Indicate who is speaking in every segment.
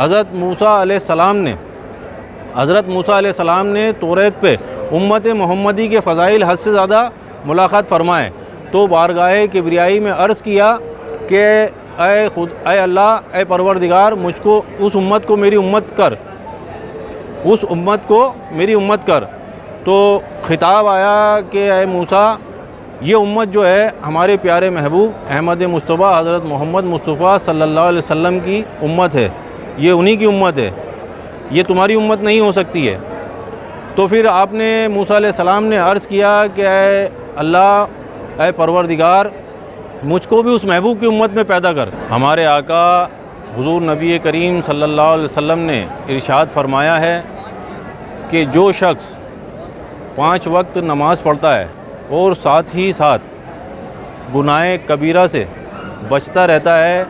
Speaker 1: हज़रत मूसा अलैहिस्सलाम ने तौरात पे उम्मत मोहम्मदी के फ़ज़ाइल हद से ज़्यादा मुलाक़ात फ़रमाए तो बारगाह किब्रियाई में अर्ज़ किया कि ऐ अल्लाह, ऐ परवरदिगार, मुझको उस उम्मत को मेरी उम्मत कर। तो ख़िताब आया कि ऐ मूसा, ये उम्मत जो है हमारे प्यारे महबूब अहमद मुस्तफ़ा हज़रत मोहम्मद मुस्तफ़ा सल्लल्लाहु अलैहि वसल्लम की उम्मत है, ये उन्हीं की उम्मत है, ये तुम्हारी उम्मत नहीं हो सकती है। तो फिर आपने मूसा अलैहिस्सलाम ने अर्ज़ किया कि ऐ अल्लाह, ऐ परवरदिगार, मुझको भी उस महबूब की उम्मत में पैदा कर। हमारे आका हुज़ूर नबी करीम सल्लल्लाहु अलैहि वसल्लम ने इरशाद फरमाया है कि जो शख्स 5 वक्त नमाज़ पढ़ता है और साथ ही साथ गुनाह कबीरा से बचता रहता है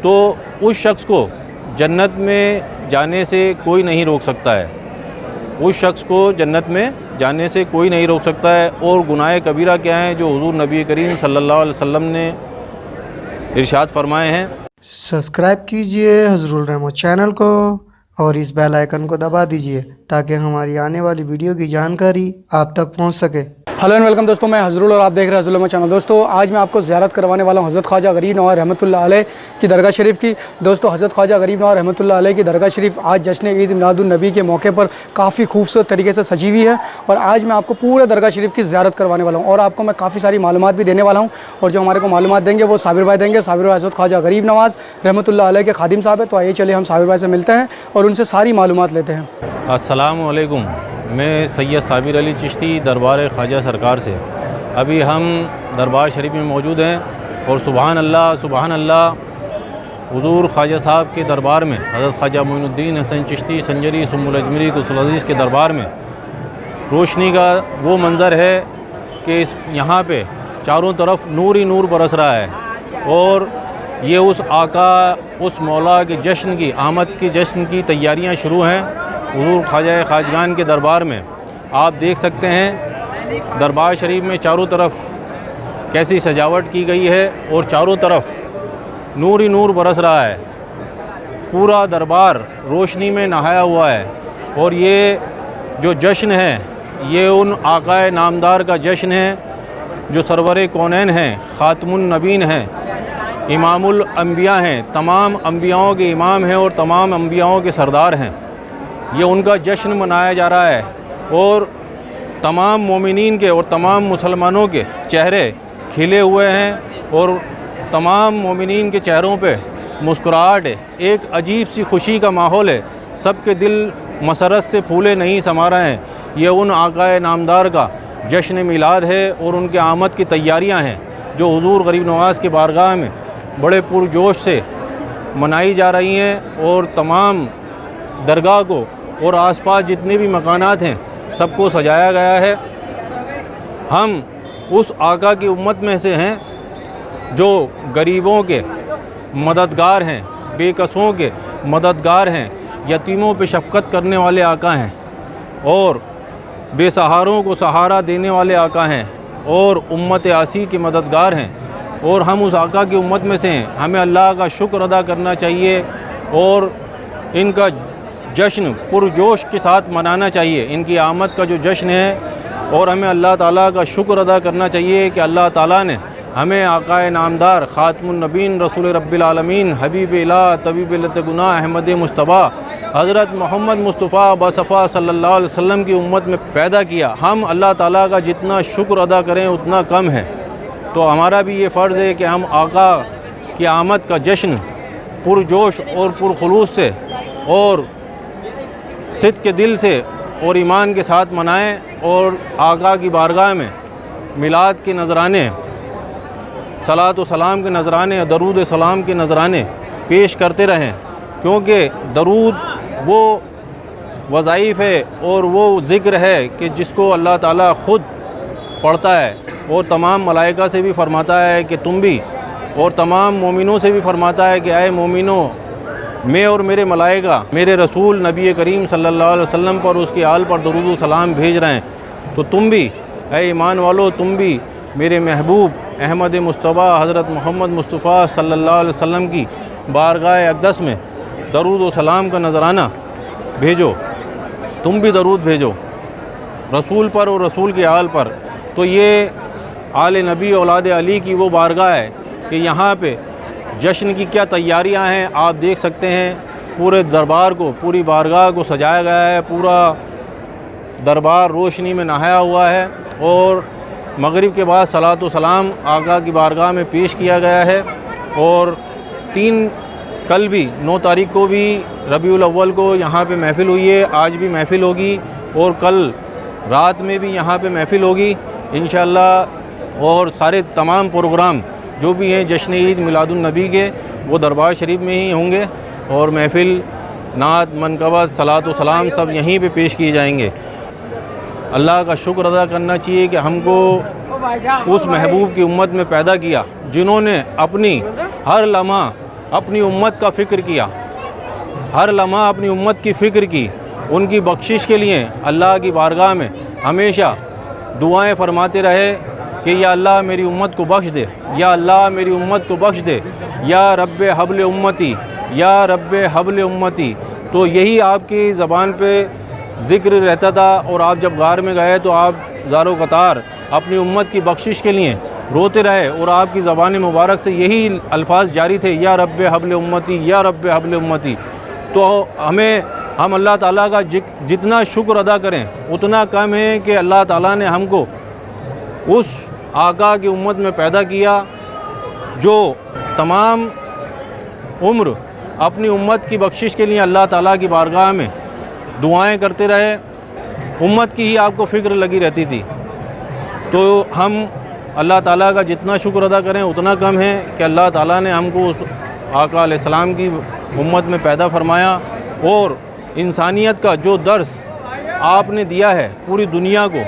Speaker 1: तो उस शख्स को जन्नत में जाने से कोई नहीं रोक सकता है, उस शख्स को जन्नत में जाने से कोई नहीं रोक सकता है। और गुनाह कबीरा क्या है जो हुज़ूर नबी करीम सल्लल्लाहु अलैहि वसल्लम ने इरशाद फरमाए हैं।
Speaker 2: सब्सक्राइब कीजिए हज़रुल रहमत चैनल को और इस बेल आइकन को दबा दीजिए ताकि हमारी आने वाली वीडियो की जानकारी आप तक पहुंच सके।
Speaker 3: हेलो एंड वेलकम दोस्तों, मैं हज़रुल और आप देख रहे हैं हज़रुल चैनल। दोस्तों आज मैं आपको ज़ियारत करवाने वाला हूँ हज़रत ख्वाजा गरीब नवाज़ रहमतुल्लाह अलैह की दरगाह शरीफ की। दोस्तों हज़रत ख्वाजा गरीब नवाज़ रहमतुल्लाह अलैह की दरगाह शरीफ आज जश्न ईद मिलादुन्नबी के मौके पर काफ़ी खूबसूरत तरीके से सजी हुई है और आज मैं आपको पूरे दरगाह शरीफ की ज़ियारत करवाने वाला हूँ और आपको मैं काफ़ी सारी मालूमात भी देने वाला हूँ। और जो हमारे को मालूमात देंगे वो साबिर भाई देंगे। साबिर भाई हज़रत ख्वाजा गरीब नवाज़ रहमतुल्लाह अलैह के खादिम साहब है। तो आइए चलिए हम साबिर भाई से मिलते हैं और उनसे सारी मालूमात लेते हैं।
Speaker 1: अस्सलामु अलैकुम, मैं सैयद साबिर अली चिश्ती दरबार ख्वाजा सरकार से अभी हम दरबार शरीफ में मौजूद हैं और सुबहान अल्लाह हुज़ूर ख्वाजा साहब के दरबार में हज़रत ख्वाजा मोइनुद्दीन हसन चिश्ती संजरी सुम्मुल अजमरी कुतुल अज़ीज़ के दरबार में रोशनी का वो मंज़र है कि यहाँ पे चारों तरफ नूर ही नूर बरस रहा है और ये उस आका, उस मौला के जश्न की, आमद की जश्न की तैयारियाँ शुरू हैं हुज़ूर ख्वाजा खाजगान के दरबार में। आप देख सकते हैं दरबार शरीफ में चारों तरफ कैसी सजावट की गई है और चारों तरफ नूर ही नूर बरस रहा है, पूरा दरबार रोशनी में नहाया हुआ है। और ये जो जश्न है ये उन आकाए नामदार का जश्न है जो सरवर कौनैन हैं, ख़ातमुन नबीन हैं, इमामुल अंबिया हैं, तमाम अंबियाओं के इमाम हैं और तमाम अंबियाओं के सरदार हैं। ये उनका जश्न मनाया जा रहा है और तमाम मोमिनीन के और तमाम मुसलमानों के चेहरे खिले हुए हैं और तमाम मोमिनीन के चेहरों पे मुस्कुराहट है, एक अजीब सी खुशी का माहौल है, सबके दिल मसरत से फूले नहीं समा रहे हैं। ये उन आकाए नामदार का जश्न मिलाद है और उनके आमद की तैयारियां हैं जो हुज़ूर गरीब नवाज़ के बारगाह में बड़े पुरजोश से मनाई जा रही हैं और तमाम दरगाह को और आसपास जितने भी मकानात हैं सबको सजाया गया है। हम उस आका की उम्मत में से हैं जो गरीबों के मददगार हैं, बेकसों के मददगार हैं, यतीमों पे शफ़क़त करने वाले आका हैं और बेसहारों को सहारा देने वाले आका हैं और उम्मत आसी के मददगार हैं। और हम उस आका की उम्मत में से हैं, हमें अल्लाह का शुक्र अदा करना चाहिए और इनका जश्न पुरजोश के साथ मनाना चाहिए, इनकी आमद का जो जश्न है। और हमें अल्लाह ताला का शुक्र अदा करना चाहिए कि अल्लाह ताला ने हमें आकाए नामदार ख़ातमुन नबीन रसूल रब्बिल आलमीन हबीब इलाह तबीब लतगुना अहमद मुस्तफ़ा हज़रत मोहम्मद मुस्तफ़ा बसफ़ा सल्लल्लाहु अलैहि वसल्लम की उम्मत में पैदा किया। हम अल्लाह ताला का जितना शुक्र अदा करें उतना कम है। तो हमारा भी ये फ़र्ज़ है कि हम आका की आमद का जश्न पुरजोश और पुरखुलूस से और सिद्क़ के दिल से और ईमान के साथ मनाएं और आका की बारगाह में मिलाद के नजराने, सलात व सलाम के नजराने, दरूद सलाम के नजराने पेश करते रहें, क्योंकि दरूद वो वज़ाइफ़ है और वो ज़िक्र है कि जिसको अल्लाह ताला ख़ुद पढ़ता है और तमाम मलाइका से भी फ़रमाता है कि तुम भी, और तमाम मोमिनों से भी फ़रमाता है कि आए मोमिनों, मैं और मेरे मलाइका मेरे रसूल नबी करीम सल्लल्लाहु अलैहि वसल्लम पर, उसके आल पर दरूद सलाम भेज रहे हैं, तो तुम भी ऐ ईमान वालो, तुम भी मेरे महबूब अहमद मुस्तफ़ा हज़रत मोहम्मद मुस्तफ़ा सल्लल्लाहु अलैहि वसल्लम की बारगाह अक़दस में दरूद व सलाम का नजराना भेजो, तुम भी दरूद भेजो रसूल पर और रसूल के आल पर। तो ये आले नबी औलाद अली की वो बारगाह है कि यहाँ पे जश्न की क्या तैयारियाँ हैं आप देख सकते हैं। पूरे दरबार को, पूरी बारगाह को सजाया गया है, पूरा दरबार रोशनी में नहाया हुआ है और मगरिब के बाद सलातो सलाम आका की बारगाह में पेश किया गया है। और कल भी 9 तारीख को भी रबीउल अव्वल को यहाँ पे महफ़िल हुई है, आज भी महफ़िल होगी और कल रात में भी यहाँ पे महफ़िल होगी इंशाअल्लाह। और सारे तमाम प्रोग्राम जो भी हैं जश्न ईद मिलादुन नबी के वो दरबार शरीफ में ही होंगे और महफ़िल, नात, मनक़बत, सलात व सलाम सब यहीं पे पेश किए जाएंगे। अल्लाह का शुक्र अदा करना चाहिए कि हमको उस महबूब की उम्मत में पैदा किया जिन्होंने अपनी हर लम्हा अपनी उम्मत का फ़िक्र किया, हर लम्हा अपनी उम्मत की फ़िक्र की। उनकी बख्शिश के लिए अल्लाह की बारगाह में हमेशा दुआएं फरमाते रहे कि या अल्लाह मेरी उम्मत को बख्श दे, या अल्लाह मेरी उम्मत को बख्श दे, या रब्बे हब्ल उम्मती, या रब्बे हब्ल उम्मती। तो यही आपकी ज़बान पे ज़िक्र रहता था और आप जब गार में गए तो आप ज़ारो कतार अपनी उम्मत की बख्शिश के लिए रोते रहे और आपकी ज़बान मुबारक से यही अल्फाज जारी थे, या रब्बे हब्ल उम्मती, या रब्बे हब्ल उम्मती। तो हम अल्लाह ताला का जितना शुक्र अदा करें उतना कम है कि अल्लाह ताला ने हमको उस आका की उम्मत में पैदा किया जो तमाम उम्र अपनी उम्मत की बख्शिश के लिए अल्लाह ताला की बारगाह में दुआएं करते रहे। उम्मत की ही आपको फ़िक्र लगी रहती थी। तो हम अल्लाह ताला का जितना शुक्र अदा करें उतना कम है कि अल्लाह ताला ने हमको उस आका अलैहिस्सलाम की उम्मत में पैदा फरमाया और इंसानियत का जो दर्स आपने दिया है पूरी दुनिया को,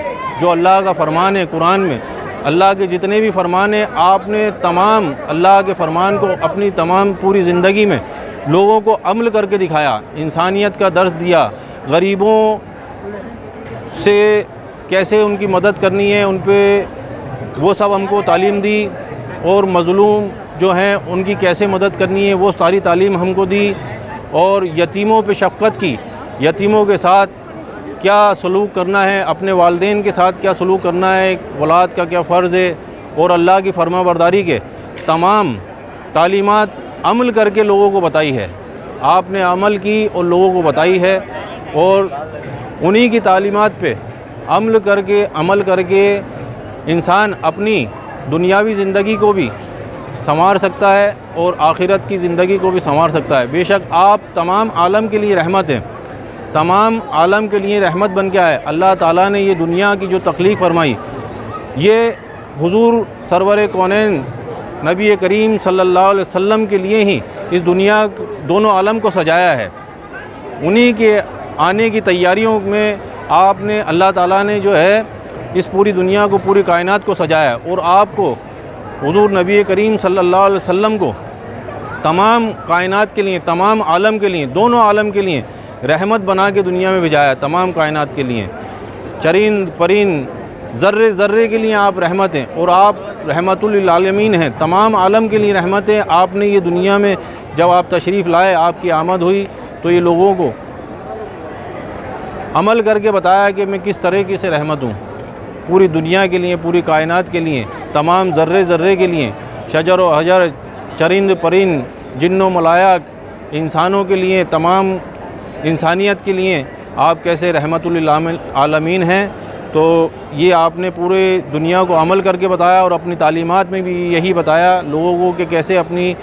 Speaker 1: जो अल्लाह का फ़रमान है कुरान में, अल्लाह के जितने भी फ़रमान हैं आपने तमाम अल्लाह के फ़रमान को अपनी तमाम पूरी ज़िंदगी में लोगों को अमल करके दिखाया, इंसानियत का दर्स दिया, गरीबों से कैसे उनकी मदद करनी है उन पे वो सब हमको तालीम दी और मज़लूम जो हैं उनकी कैसे मदद करनी है वो सारी तालीम हमको दी। और यतीमों पे शफ़क़त की, यतीमों के साथ क्या सलूक करना है, अपने वालिदैन के साथ क्या सलूक करना है, औलाद का क्या फ़र्ज़ है और अल्लाह की फरमाबरदारी के तमाम तालीमात अमल करके लोगों को बताई है। आपने अमल की और लोगों को बताई है और उन्हीं की तालीमात पे अमल करके इंसान अपनी दुनियावी ज़िंदगी को भी संवार सकता है और आखिरत की ज़िंदगी को भी संवार सकता है। बेशक आप तमाम आलम के लिए रहमत हैं, तमाम आलम के लिए रहमत बन के आए। अल्लाह ताला ने ये दुनिया की जो तख्लीक़ फरमाई ये हुज़ूर सरवर कौनैन नबी करीम सल्लल्लाहु अलैहि वसल्लम के लिए ही इस दुनिया दोनों आलम को सजाया है। उन्हीं के आने की तैयारियों में आपने अल्लाह ताला ने जो है इस पूरी दुनिया को, पूरी कायनात को सजाया और आपको हुज़ूर नबी करीम सल्लल्लाहु अलैहि वसल्लम को तमाम कायनात के लिए, तमाम आलम के लिए, दोनों आलम के लिए रहमत बना के दुनिया में भेजाया। तमाम कायनात के लिए, चरिंद परिंद, ज़र्रे ज़र्रे के लिए आप रहमत हैं और आप रहमतुल आलमीन हैं, तमाम आलम के लिए रहमत है। आपने ये दुनिया में जब आप तशरीफ़ लाए, आपकी आमद हुई तो ये लोगों को अमल करके बताया कि मैं किस तरीके से रहमत हूँ पूरी दुनिया के लिए, पूरी कायनात के लिए, तमाम ज़र्रे ज़र्रे के लिए, शजर व हजर, चरिंद परिंद, जिन्नो मलायक, इंसानों के लिए, तमाम इंसानियत के लिए आप कैसे रहमतुल आलमीन हैं। तो ये आपने पूरे दुनिया को अमल करके बताया और अपनी तालीमात में भी यही बताया लोगों को कि कैसे अपनी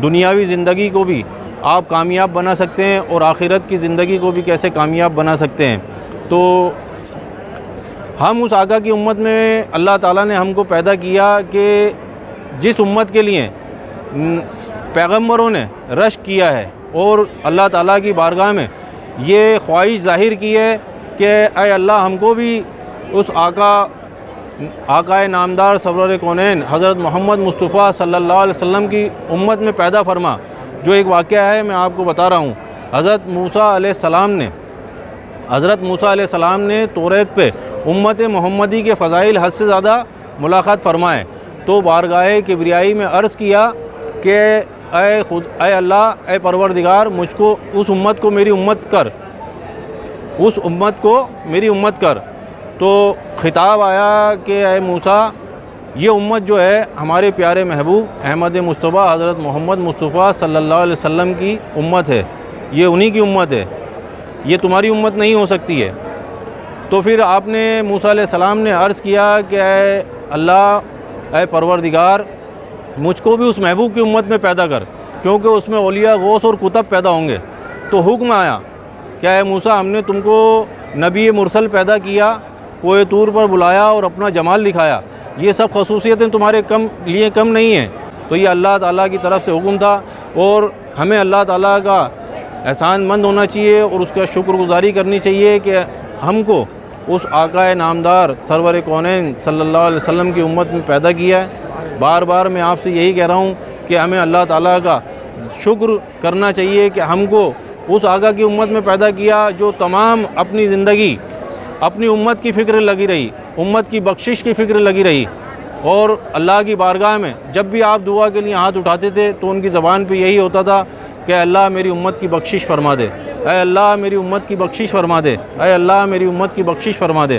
Speaker 1: दुनियावी ज़िंदगी को भी आप कामयाब बना सकते हैं और आखिरत की ज़िंदगी को भी कैसे कामयाब बना सकते हैं। तो हम उस आका की उम्मत में अल्लाह ताला ने हमको पैदा किया कि जिस उम्मत के लिए पैगम्बरों ने रश्क किया है और अल्लाह ताला की बारगाह में ये ख्वाहिश ज़ाहिर की है कि ऐ अल्लाह हमको भी उस आकाए नामदार सरवर कौनैन हज़रत मोहम्मद मुस्तफ़ा सल्लल्लाहु अलैहि वसल्लम की उम्मत में पैदा फरमा। जो एक वाक़या है मैं आपको बता रहा हूँ। हज़रत मूसा अलैहिस्सलाम ने तौरात पे उम्मत मोहम्मदी के फ़ज़ाइल हद से ज़्यादा मुलाक़ात फ़रमाए तो बारगाह किब्रियाई में अर्ज़ किया कि ऐ अल्लाह, ऐ परवरदिगार, मुझको उस उम्मत को मेरी उम्मत कर, उस उम्मत को मेरी उम्मत कर। तो खिताब आया कि ऐ मूसा, ये उम्मत जो है हमारे प्यारे महबूब अहमद मुस्तफ़ा हज़रत मोहम्मद मुस्तफ़ा सल्लल्लाहु अलैहि वसल्लम की उम्मत है, ये उन्हीं की उम्मत है, ये तुम्हारी उम्मत नहीं हो सकती है। तो फिर आपने मूसा अलैहिस्सलाम ने अर्ज़ किया कि ऐ अल्लाह, ऐ परवरदिगार, मुझको भी उस महबूब की उम्मत में पैदा कर, क्योंकि उसमें औलिया, गौस और कुतब पैदा होंगे। तो हुक्म आया क्या है मूसा, हमने तुमको नबी मुरसल पैदा किया, कोए तूर पर बुलाया और अपना जमाल दिखाया, ये सब खसूसियतें तुम्हारे लिए कम नहीं हैं। तो ये अल्लाह ताला की तरफ से हुक्म था और हमें अल्लाह ताला का एहसानमंद होना चाहिए और उसका शुक्रगुजारी करनी चाहिए कि हमको उस आकाए नामदार सरवर कौनैन सल्लल्लाहु अलैहि वसल्लम की उम्मत में पैदा किया है। बार बार मैं आपसे यही कह रहा हूँ कि हमें अल्लाह ताला का शुक्र करना चाहिए कि हमको उस आका की उम्मत में पैदा किया जो तमाम अपनी ज़िंदगी अपनी उम्मत की फ़िक्र लगी रही, उम्मत की बख्शिश की फ़िक्र लगी रही। और अल्लाह की बारगाह में जब भी आप दुआ के लिए हाथ उठाते थे तो उनकी ज़बान पे यही होता था कि अल्लाह मेरी उम्मत की बख्शिश फरमा दे, ऐ अल्लाह मेरी उम्मत की बख्शिश फरमा दे, ऐ अल्लाह मेरी उम्मत की बख्शिश फरमा दे।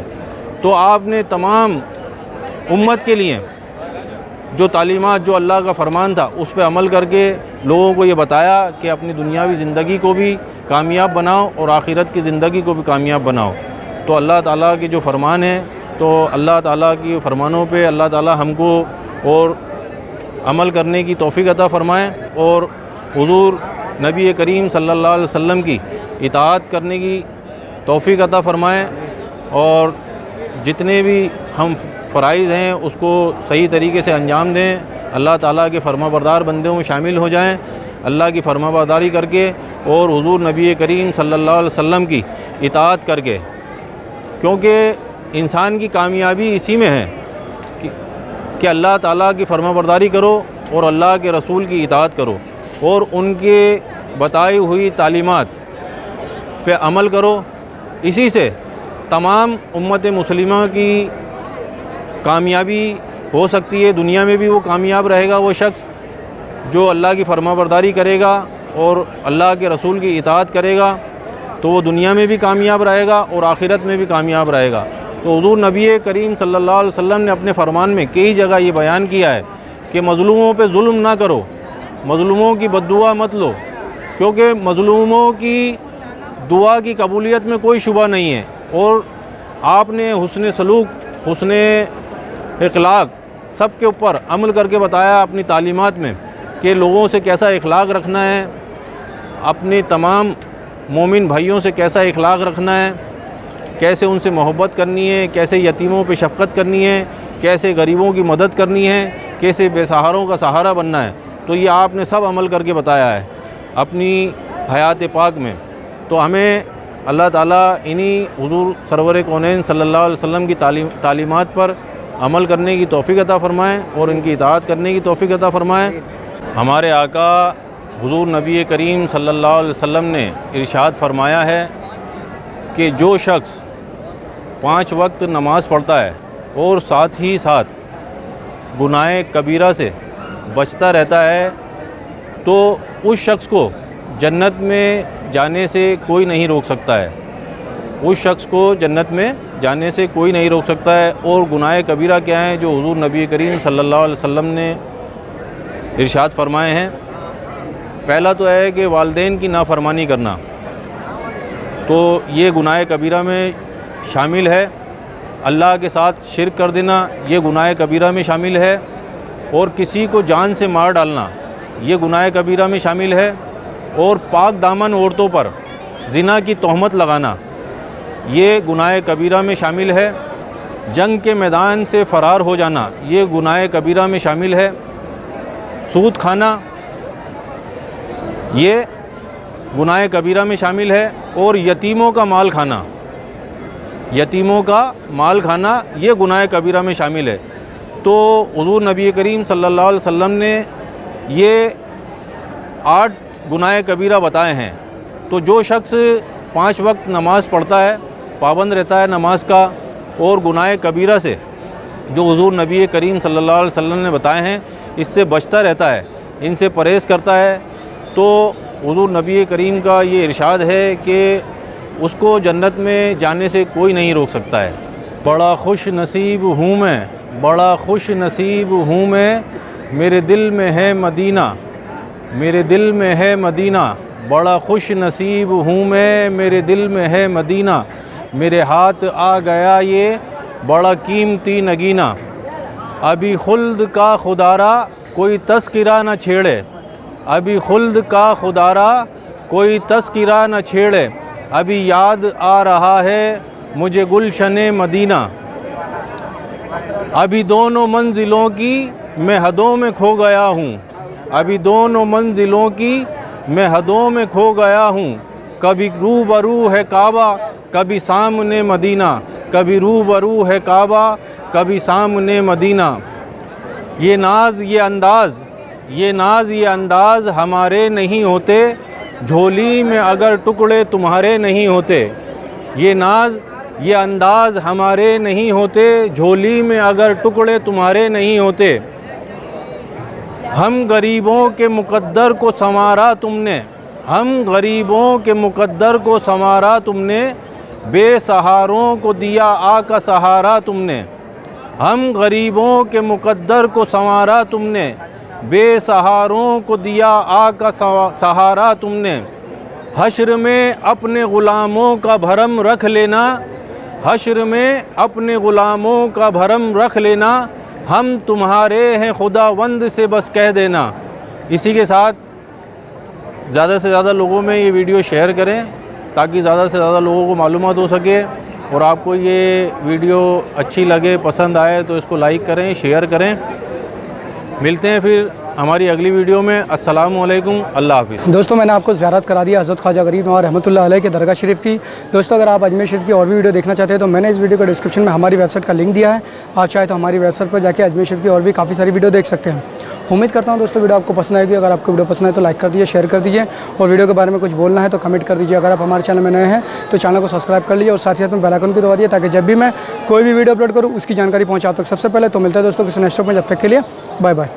Speaker 1: तो आपने तमाम उम्मत के लिए जो तालीमात, जो अल्लाह का फ़रमान था, उस पर अमल करके लोगों को ये बताया कि अपनी दुनियावी ज़िंदगी को भी कामयाब बनाओ और आखिरत की ज़िंदगी को भी कामयाब बनाओ। तो अल्लाह ताला के जो फ़रमान है, तो अल्लाह ताला की फ़रमानों पे अल्लाह ताला हमको और अमल करने की तौफ़ीक़ अता फ़रमाएँ और हुज़ूर नबी करीम सल्लल्लाहु अलैहि वसल्लम की इताअत करने की तौफ़ीक़ अता फ़रमाएँ और जितने भी हम फ़राइज़ हैं उसको सही तरीके से अंजाम दें, अल्लाह ताला के फ़रमाबरदार बंदों में शामिल हो जाएं, अल्लाह की फ़रमाबरदारी करके और हुज़ूर नबी करीम सल्लल्लाहु अलैहि वसल्लम की इताअत करके। क्योंकि इंसान की कामयाबी इसी में है कि अल्लाह ताला की फ़रमाबरदारी करो और अल्लाह के रसूल की इताअत करो और उनके बताई हुई तालीमात पे अमल करो। इसी से तमाम उम्मत मुस्लिमा की कामयाबी हो सकती है। दुनिया में भी वो कामयाब रहेगा वो शख्स जो अल्लाह की फ़रमाबरदारी करेगा और अल्लाह के रसूल की इताअत करेगा, तो वो दुनिया में भी कामयाब रहेगा और आखिरत में भी कामयाब रहेगा। तो हुज़ूर नबी करीम सल्लल्लाहु अलैहि वसल्लम ने अपने फ़रमान में कई जगह ये बयान किया है कि मज़लूमों पे जुल्म ना करो, मज़लूमों की बद्दुआ मत लो, क्योंकि मज़लूमों की दुआ की कबूलियत में कोई शुबा नहीं है। और आपने हुस्न सलूक, हुस्न इखलाक सब के ऊपर अमल करके बताया अपनी तालीमात में कि लोगों से कैसा इखलाक रखना है, अपने तमाम मोमिन भाइयों से कैसा इखलाक रखना है, कैसे उनसे मोहब्बत करनी है, कैसे यतीमों पे शफ़क़त करनी है, कैसे गरीबों की मदद करनी है, कैसे बेसहारों का सहारा बनना है। तो ये आपने सब अमल करके बताया है अपनी हयात पाक में। तो हमें अल्लाह ताला इन्हीं हुज़ूर सरवर कौनैन सल्लल्लाहु अलैहि वसल्लम की तालीमात पर अमल करने की तौफ़ीक़ अता फ़रमाएँ और इनकी इताअत करने की तौफ़ीक़ अता फ़रमाएँ। हमारे आका हुज़ूर नबी करीम सल्लल्लाहु अलैहि वसल्लम ने इरशाद फ़रमाया है कि जो शख्स 5 वक्त नमाज़ पढ़ता है और साथ ही साथ गुनाह कबीरा से बचता रहता है, तो उस शख्स को जन्नत में जाने से कोई नहीं रोक सकता है, उस शख्स को जन्नत में जाने से कोई नहीं रोक सकता है। और गुनाह कबीरा क्या हैं जो हुज़ूर नबी करीम सल्लल्लाहु अलैहि वसल्लम ने इरशाद फरमाए हैं? पहला तो है कि वालिदैन की नाफरमानी करना, तो ये गुनाह कबीरा में शामिल है। अल्लाह के साथ शिर्क कर देना ये गुनाह कबीरा में शामिल है। और किसी को जान से मार डालना ये गुनाह कबीरा में शामिल है। और पाक दामन औरतों पर ज़िना की तोहमत लगाना ये गुनाह कबीरा में शामिल है। जंग के मैदान से फ़रार हो जाना ये गुनाह कबीरा में शामिल है। सूद खाना ये गुनाह कबीरा में शामिल है। और यतीमों का माल खाना, यतीमों का माल खाना ये गुनाह कबीरा में शामिल है। तो हुज़ूर नबी करीम सल्लल्लाहु अलैहि वसल्लम ने ये 8 गुनाह कबीरा बताए हैं। तो जो शख्स 5 वक्त नमाज़ पढ़ता है, पाबंद रहता है नमाज का, और गुनाह कबीरा से जो हुज़ूर नबी करीम सल्लल्लाहु अलैहि वसल्लम ने बताए हैं इससे बचता रहता है, इनसे परहेज़ करता है तो हुज़ूर नबी करीम का ये इरशाद है कि उसको जन्नत में जाने से कोई नहीं रोक सकता है। बड़ा खुश नसीब हूँ मैं, बड़ा खुश नसीब हूँ मैं, मेरे दिल में है मदीना, मेरे दिल में है मदीना। बड़ा खुश नसीब हूँ मैं, मेरे दिल में है मदीना, मेरे हाथ आ गया ये बड़ा कीमती नगीना। अभी खुल्द का खुदारा कोई तस्किरा न छेड़े, अभी खुल्द का खुदारा कोई तस्किरा न छेड़े, अभी याद आ रहा है मुझे गुलशने मदीना। अभी दोनों मंजिलों की मैं हदों में खो गया हूँ, अभी दोनों मंजिलों की मैं हदों में खो गया हूँ। कभी रूबरू है काबा कभी सामने मदीना, कभी रूबरू है काबा कभी सामने मदीना। ये नाज ये अंदाज़, ये नाज ये अंदाज़ हमारे नहीं होते, झोली में अगर टुकड़े तुम्हारे नहीं होते। ये नाज ये अंदाज़ हमारे नहीं होते, झोली में अगर टुकड़े तुम्हारे नहीं होते। हम गरीबों के मुक़द्दर को संवारा तुमने, हम गरीबों के मुक़द्दर को संवारा तुमने, बेसहारों को दिया आका सहारा तुमने। हम गरीबों के मुक़द्दर को संवारा तुमने, बेसहारों को दिया आका सहारा तुमने। हश्र में अपने ग़ुलामों का भरम रख लेना, हश्र में अपने ग़ुलामों का भरम रख लेना, हम तुम्हारे हैं खुदावंद से बस कह देना। इसी के साथ ज़्यादा से ज़्यादा लोगों में ये वीडियो शेयर करें ताकि ज़्यादा से ज़्यादा लोगों को मालूमात हो सके। और आपको ये वीडियो अच्छी लगे, पसंद आए तो इसको लाइक करें, शेयर करें। मिलते हैं फिर हमारी अगली वीडियो में। अस्सलामु अलैकुम, अल्लाह हाफ़िज़।
Speaker 3: दोस्तों मैंने आपको ज़ियारत करा दिया हज़रत ख्वाजा गरीब नवाज़ रहमतुल्लाह अलैह के दरगाह शरीफ की। दोस्तों अगर आप अजमेर शरीफ की और भी वीडियो देखना चाहते हैं तो मैंने इस वीडियो को डिस्क्रिप्शन में हमारी वेबसाइट का लिंक दिया है, आप चाहे तो हमारी वेबसाइट पर जाके अजमेर शरीफ की और भी काफ़ी सारी वीडियो देख सकते हैं। उम्मीद करता हूँ दोस्तों वीडियो आपको पसंद आएगी। अगर आपको वीडियो पसंद आए तो लाइक कर दीजिए, शेयर कर दीजिए और वीडियो के बारे में कुछ बोलना है तो कमेंट कर दीजिए। अगर आप हमारे चैनल में नए हैं तो चैनल को सब्सक्राइब कर लीजिए और साथ ही साथ में बेल आइकन को दबा दिए ताकि जब भी मैं कोई भी वीडियो अपलोड करूँ उसकी जानकारी पहुँचे आप तक सबसे पहले। तो मिलता है दोस्तों किसी नेक्स्ट में, जब तक के लिए बाय बाय।